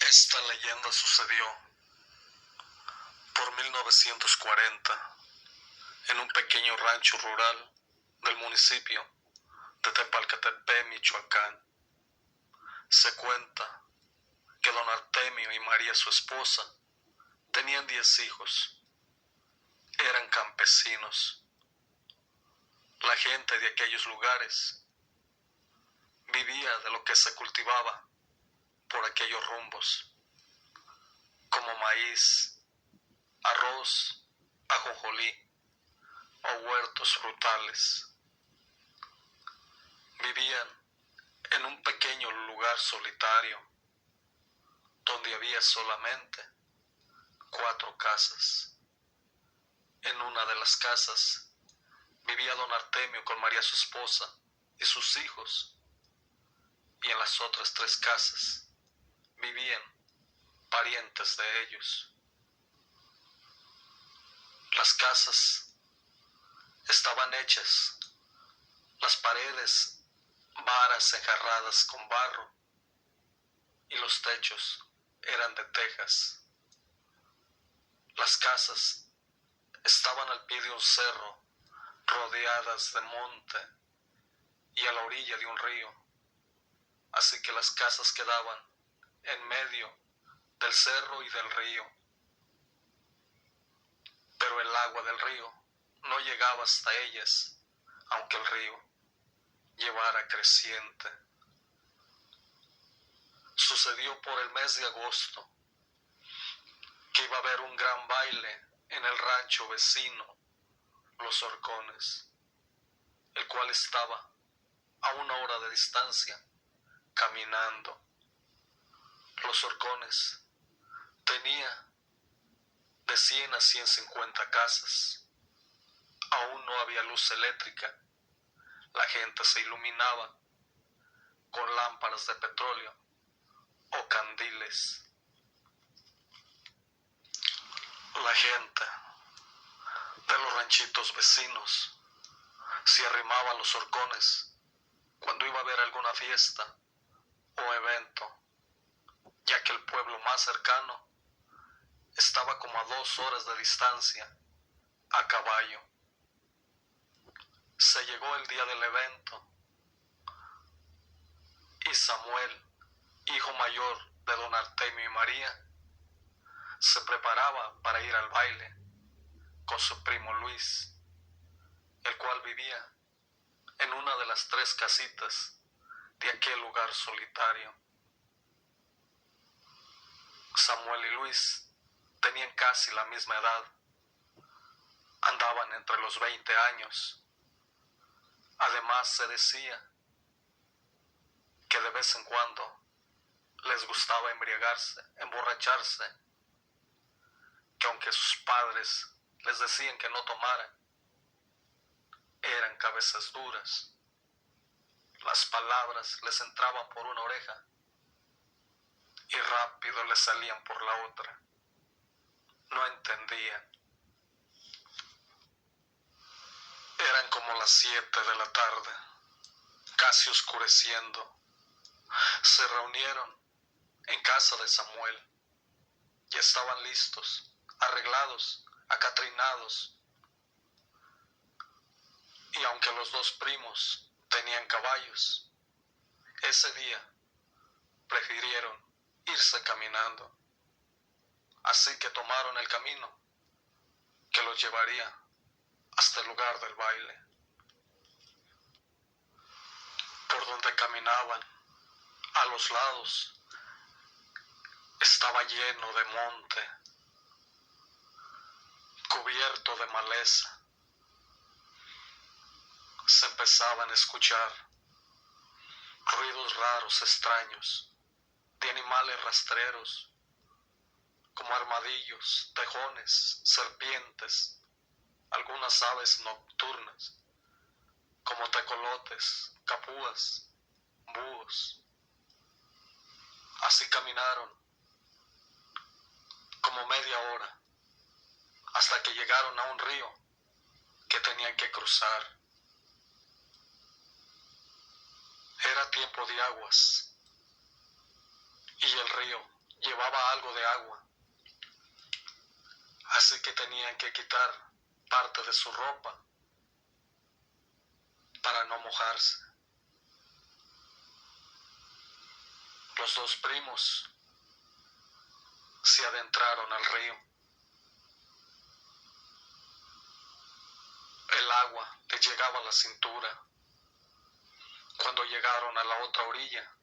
Esta leyenda sucedió por 1940 en un pequeño rancho rural del municipio de Tepalcatepec, Michoacán. Se cuenta que don Artemio y María, su esposa, tenían 10 hijos. Eran campesinos. La gente de aquellos lugares vivía de lo que se cultivaba por aquellos rumbos, como maíz, arroz, ajonjolí o huertos frutales. Vivían en un pequeño lugar solitario donde había solamente 4 casas. En una de las casas vivía don Artemio con María, su esposa, y sus hijos, y en las otras 3 casas vivían parientes de ellos. Las casas estaban hechas, las paredes varas enjarradas con barro, y los techos eran de tejas. Las casas estaban al pie de un cerro, rodeadas de monte y a la orilla de un río, así que las casas quedaban en medio del cerro y del río. Pero el agua del río no llegaba hasta ellas, aunque el río llevara creciente. Sucedió por el mes de agosto que iba a haber un gran baile en el rancho vecino, Los Horcones, el cual estaba a 1 hora de distancia, caminando. Los Horcones tenía de 100 a 150 casas. Aún no había luz eléctrica. La gente se iluminaba con lámparas de petróleo o candiles. La gente de los ranchitos vecinos se arrimaba a Los Horcones cuando iba a haber alguna fiesta o evento, ya que el pueblo más cercano estaba como a 2 horas de distancia, a caballo. Se llegó el día del evento y Samuel, hijo mayor de don Artemio y María, se preparaba para ir al baile con su primo Luis, el cual vivía en una de las 3 casitas de aquel lugar solitario. Samuel y Luis tenían casi la misma edad, andaban entre los 20 años. Además, se decía que de vez en cuando les gustaba emborracharse, que aunque sus padres les decían que no tomaran, eran cabezas duras. Las palabras les entraban por una oreja y rápido les salían por la otra. No entendían. Eran como las 7 de la tarde, casi oscureciendo. Se reunieron en casa de Samuel y estaban listos, arreglados, acatrinados. Y aunque los 2 primos tenían caballos, ese día prefirieron irse caminando. Así que tomaron el camino que los llevaría hasta el lugar del baile. Por donde caminaban, a los lados, estaba lleno de monte, cubierto de maleza. Se empezaban a escuchar ruidos raros, extraños, de animales rastreros, como armadillos, tejones, serpientes, algunas aves nocturnas, como tecolotes, capúas, búhos. Así caminaron como media hora, hasta que llegaron a un río que tenían que cruzar. Era tiempo de aguas y el río llevaba algo de agua, así que tenían que quitar parte de su ropa para no mojarse. Los dos primos se adentraron al río. El agua les llegaba a la cintura. Cuando llegaron a la otra orilla,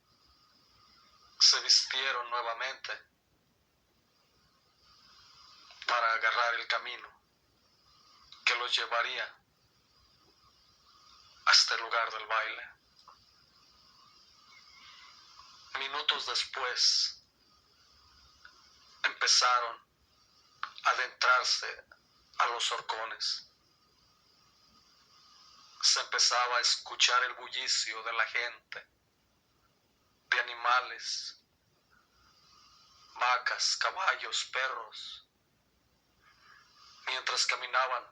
se vistieron nuevamente para agarrar el camino que los llevaría hasta el lugar del baile. Minutos después, empezaron a adentrarse a los horcones. Se empezaba a escuchar el bullicio de la gente, de animales, vacas, caballos, perros, mientras caminaban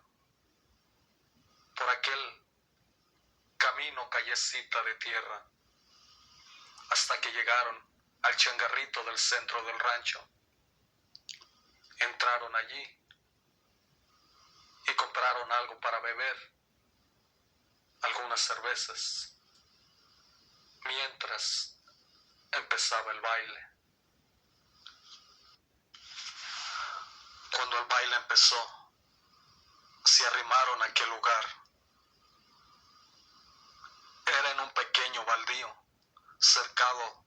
por aquel camino, callecita de tierra, hasta que llegaron al changarrito del centro del rancho. Entraron allí y compraron algo para beber, algunas cervezas, mientras empezaba el baile. Cuando el baile empezó, se arrimaron a aquel lugar. Era en un pequeño baldío, cercado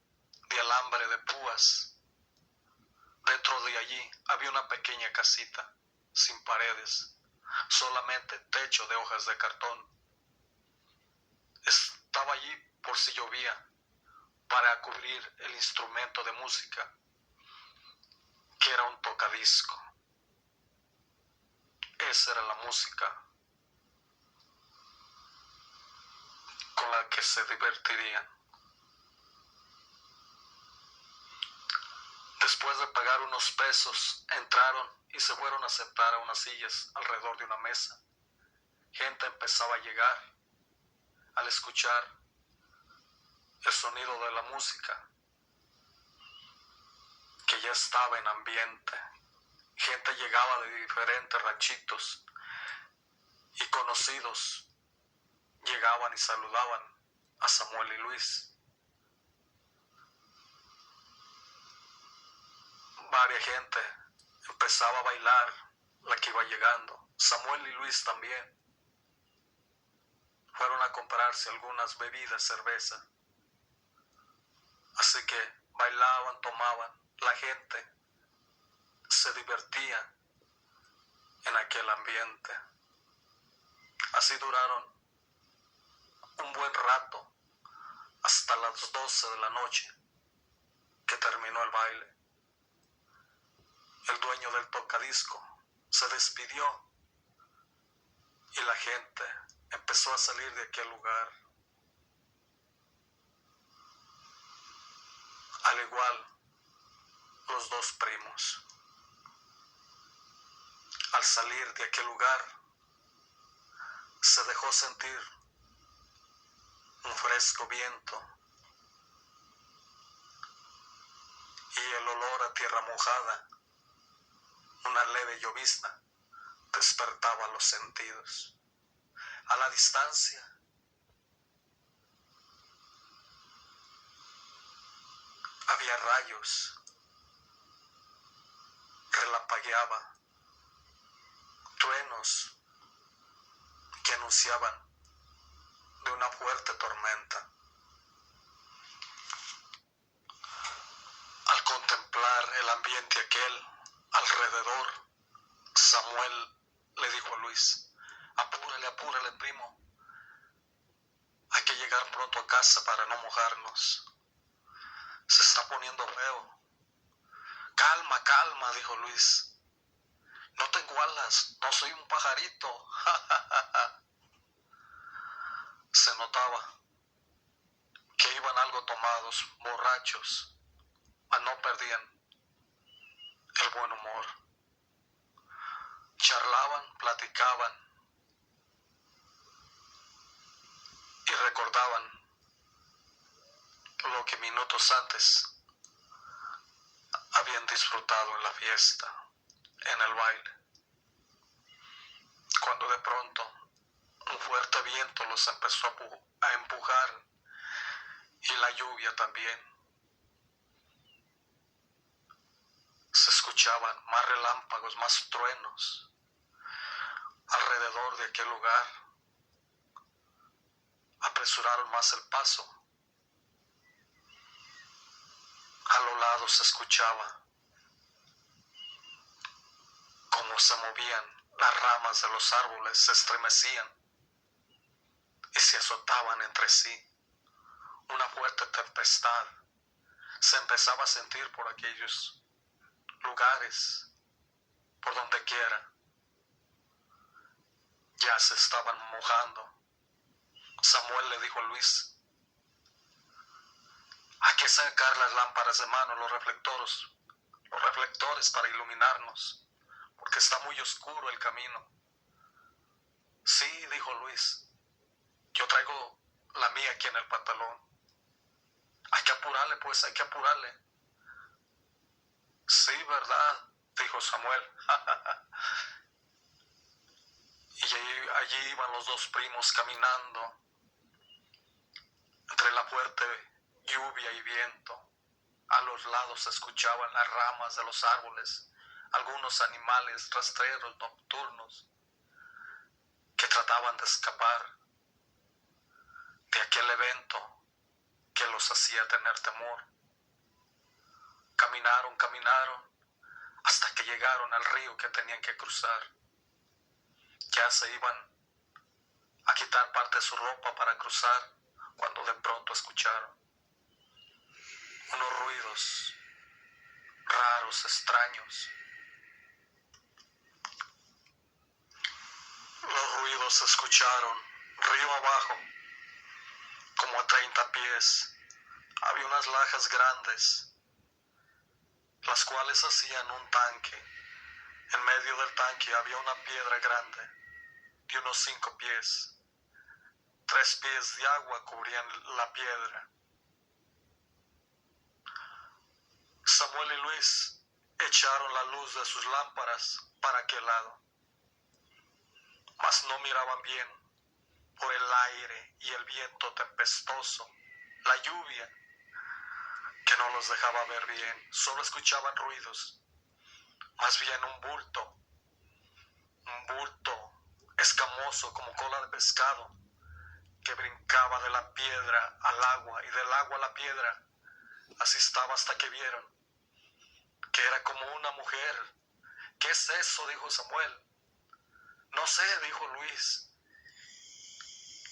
de alambre de púas. Dentro de allí había una pequeña casita, sin paredes, solamente techo de hojas de cartón. Estaba allí por si llovía, para cubrir el instrumento de música, que era un tocadisco. Esa era la música con la que se divertirían. Después de pagar unos pesos, entraron y se fueron a sentar a unas sillas alrededor de una mesa. Gente empezaba a llegar al escuchar el sonido de la música, que ya estaba en ambiente. Gente llegaba de diferentes ranchitos y conocidos llegaban y saludaban a Samuel y Luis. Varia gente empezaba a bailar, la que iba llegando. Samuel y Luis también fueron a comprarse algunas bebidas, cerveza. Así que bailaban, tomaban, la gente se divertía en aquel ambiente. Así duraron un buen rato, hasta las 12 de la noche, que terminó el baile. El dueño del tocadisco se despidió y la gente empezó a salir de aquel lugar. Al igual, los dos primos. Al salir de aquel lugar, se dejó sentir un fresco viento y el olor a tierra mojada, una leve llovizna, despertaba los sentidos. A la distancia, había rayos, relampagueaba, truenos que anunciaban de una fuerte tormenta. Al contemplar el ambiente aquel alrededor, Samuel le dijo a Luis: apúrale, apúrale, primo. Hay que llegar pronto a casa para no mojarnos. Se está poniendo feo. Calma, calma, dijo Luis. No tengo alas, no soy un pajarito. Se notaba que iban algo tomados, borrachos, mas no perdían el buen humor. Charlaban, platicaban y recordaban lo que minutos antes habían disfrutado en la fiesta, en el baile, cuando de pronto un fuerte viento los empezó a empujar y la lluvia también. Se escuchaban más relámpagos, más truenos alrededor de aquel lugar. Apresuraron más el paso. A lo lado se escuchaba cómo se movían las ramas de los árboles, se estremecían y se azotaban entre sí. Una fuerte tempestad se empezaba a sentir por aquellos lugares, por donde quiera. Ya se estaban mojando. Samuel le dijo a Luis: hay que sacar las lámparas de mano, los reflectores para iluminarnos, porque está muy oscuro el camino. Sí, dijo Luis, yo traigo la mía aquí en el pantalón. Hay que apurarle, pues, hay que apurarle. Sí, ¿verdad?, dijo Samuel. Y allí iban los dos primos caminando entre la fuerte lluvia y viento. A los lados se escuchaban las ramas de los árboles, algunos animales rastreros nocturnos que trataban de escapar de aquel evento que los hacía tener temor. Caminaron hasta que llegaron al río que tenían que cruzar. Ya se iban a quitar parte de su ropa para cruzar cuando de pronto escucharon unos ruidos raros, extraños. Los ruidos se escucharon río abajo, como a 30 pies. Había unas lajas grandes, las cuales hacían un tanque. En medio del tanque había una piedra grande, de unos 5 pies. 3 pies de agua cubrían la piedra. Samuel y Luis echaron la luz de sus lámparas para aquel lado, mas no miraban bien por el aire y el viento tempestuoso, la lluvia que no los dejaba ver bien. Solo escuchaban ruidos, más bien un bulto escamoso como cola de pescado que brincaba de la piedra al agua y del agua a la piedra. Así estaba hasta que vieron que era como una mujer. ¿Qué es eso?, dijo Samuel. No sé, dijo Luis.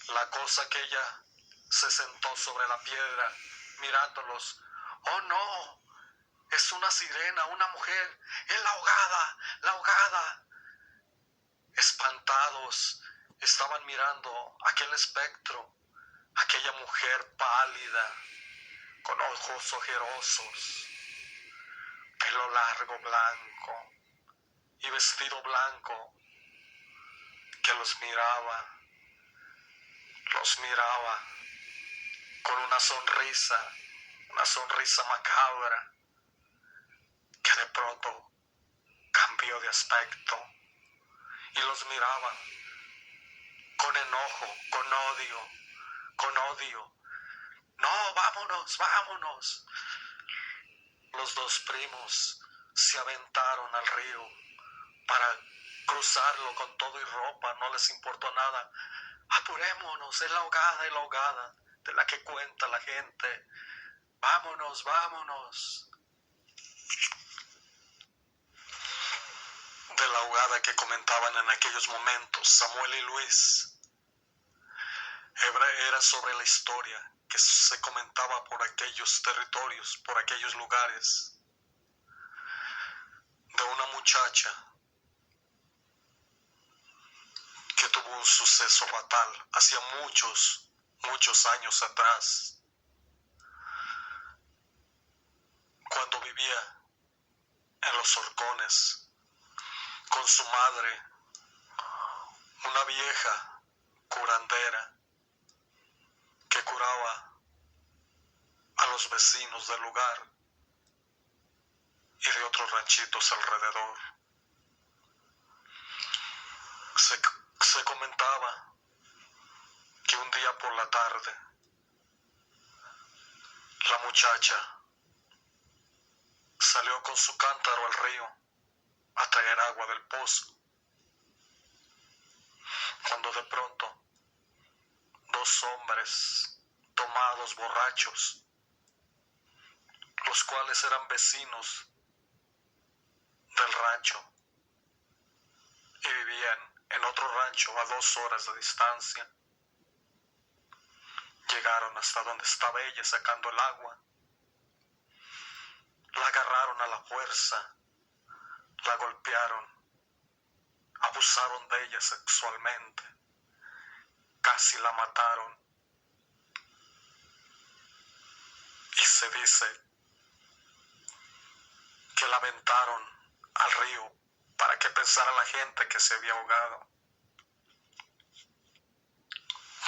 La cosa aquella se sentó sobre la piedra mirándolos. ¡Oh, no! Es una sirena, una mujer. ¡Es la ahogada! ¡La ahogada! Espantados, estaban mirando aquel espectro, aquella mujer pálida, con ojos ojerosos, pelo largo blanco y vestido blanco, que los miraba con una sonrisa macabra, que de pronto cambió de aspecto y los miraba con enojo, con odio. No, vámonos. Los dos primos se aventaron al río para cruzarlo con todo y ropa, no les importó nada. Apurémonos, es la ahogada de la que cuenta la gente. Vámonos. De la ahogada que comentaban en aquellos momentos Samuel y Luis era sobre la historia que se comentaba por aquellos territorios, por aquellos lugares, de una muchacha que tuvo un suceso fatal hacía muchos años atrás, cuando vivía en Los Horcones con su madre, una vieja curandera que curaba a los vecinos del lugar y de otros ranchitos alrededor. Se comentaba que un día por la tarde la muchacha salió con su cántaro al río a traer agua del pozo, cuando de pronto dos hombres tomados borrachos, los cuales eran vecinos del rancho y vivían en otro rancho a 2 horas de distancia, llegaron hasta donde estaba ella sacando el agua, la agarraron a la fuerza, la golpearon, abusaron de ella sexualmente, casi la mataron. Y se dice que la aventaron al río para que pensara la gente que se había ahogado.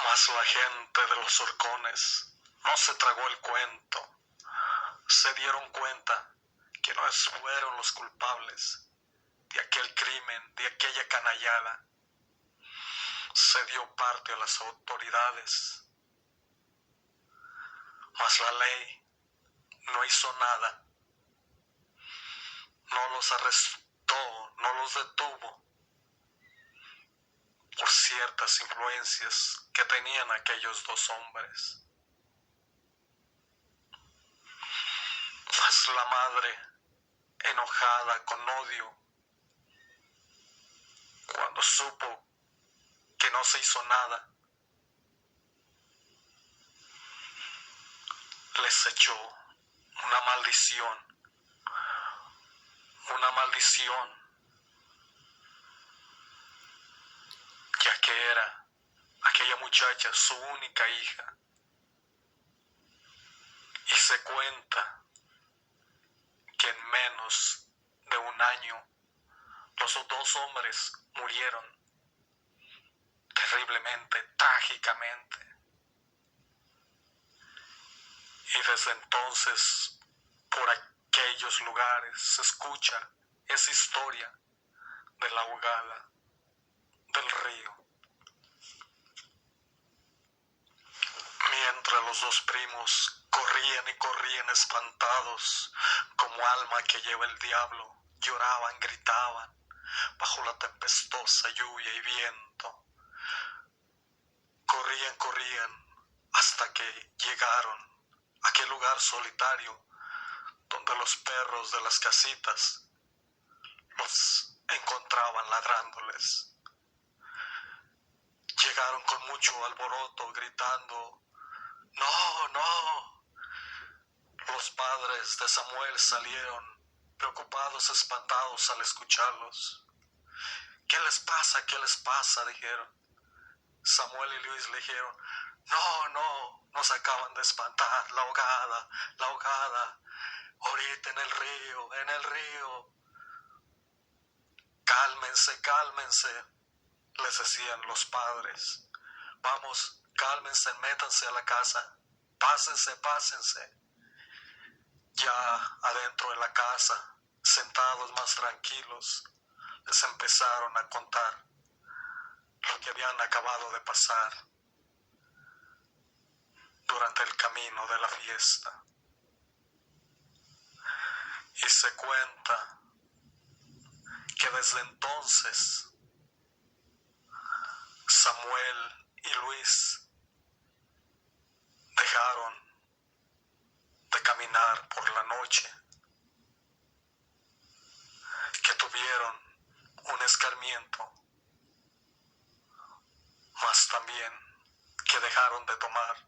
Mas la gente de los horcones no se tragó el cuento. Se dieron cuenta que no fueron los culpables de aquel crimen, de aquella canallada. Se dio parte a las autoridades, mas la ley no hizo nada. No los arrestó, no los detuvo por ciertas influencias que tenían aquellos 2 hombres. Mas la madre, enojada, con odio, cuando supo que no se hizo nada, les echó una maldición, ya que era aquella muchacha su única hija. Y se cuenta que en menos de un año los 2 hombres murieron terriblemente, trágicamente. Y desde entonces, por aquellos lugares se escucha esa historia de la ahogada del río. Mientras los 2 primos corrían y corrían espantados, como alma que lleva el diablo, lloraban, gritaban, bajo la tempestuosa lluvia y viento. Corrían, hasta que llegaron a aquel lugar solitario donde los perros de las casitas los encontraban ladrándoles. Llegaron con mucho alboroto, gritando: ¡No, no! Los padres de Samuel salieron, preocupados, espantados al escucharlos. ¿Qué les pasa? ¿Qué les pasa?, dijeron. Samuel y Luis le dijeron: No, no, nos acaban de espantar, la ahogada, ahorita en el río. Cálmense, les decían los padres. Vamos, cálmense, métanse a la casa, pásense. Ya adentro de la casa, sentados más tranquilos, les empezaron a contar lo que habían acabado de pasar durante el camino de la fiesta. Y se cuenta que desde entonces Samuel y Luis dejaron de caminar por la noche, que tuvieron un escarmiento, mas también que dejaron de tomar.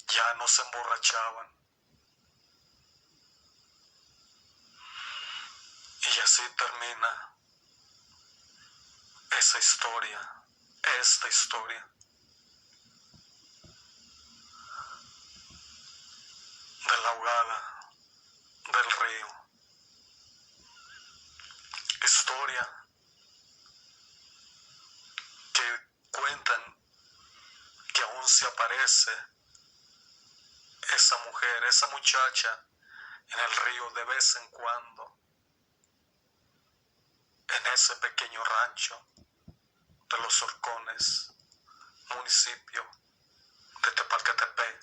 Ya no se emborrachaban. Y así termina esta historia de la ahogada del río. Historia que cuentan que aún se aparece esa mujer, esa muchacha en el río de vez en cuando, en ese pequeño rancho de Los Horcones, municipio de Tepalcatepec,